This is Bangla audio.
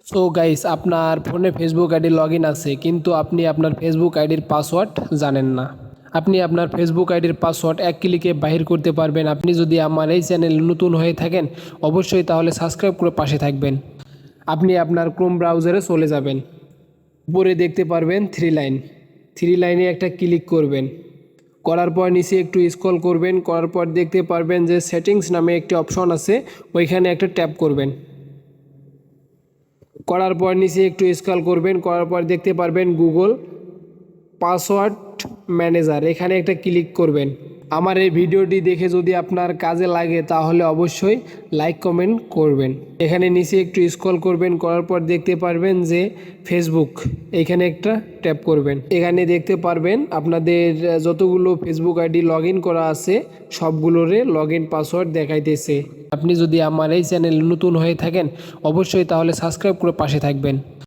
সো গাইস, আপনার ফোনে ফেসবুক আইডি লগ ইন আছে, কিন্তু আপনি আপনার ফেসবুক আইডির পাসওয়ার্ড জানেন না। আপনি আপনার ফেসবুক আইডির পাসওয়ার্ড এক ক্লিকে বাহির করতে পারবেন। আপনি যদি আমার এই চ্যানেল নতুন হয়ে থাকেন, অবশ্যই তাহলে সাবস্ক্রাইব করে পাশে থাকবেন। আপনি আপনার ক্রোম ব্রাউজারে চলে যাবেন। উপরে দেখতে পারবেন থ্রি লাইনে একটা ক্লিক করবেন। করার পর নিচে একটু স্ক্রল করবেন। করার পর দেখতে পারবেন যে সেটিংস নামে একটি অপশন আছে, ওইখানে একটা ট্যাপ করবেন। করার পর নিচে একটু স্ক্রল করবেন। করার পর দেখতে পারবেন গুগল পাসওয়ার্ড ম্যানেজার, এখানে একটা ক্লিক করবেন। আমার এই ভিডিওটি দেখে যদি আপনার কাজে লাগে তাহলে অবশ্যই লাইক কমেন্ট করবেন। এখানে নিচে একটু স্ক্রল করবেন। করার পর দেখতে পারবেন যে ফেসবুক, এখানে একটা ট্যাপ করবেন। এখানে দেখতে পারবেন আপনাদের যতগুলো ফেসবুক আইডি লগ ইন করা আছে সবগুলোরে লগ ইন পাসওয়ার্ড দেখাইতেছে। আপনি যদি আমার এই চ্যানেল নতুন হয়ে থাকেন, অবশ্যই তাহলে সাবস্ক্রাইব করে পাশে থাকবেন।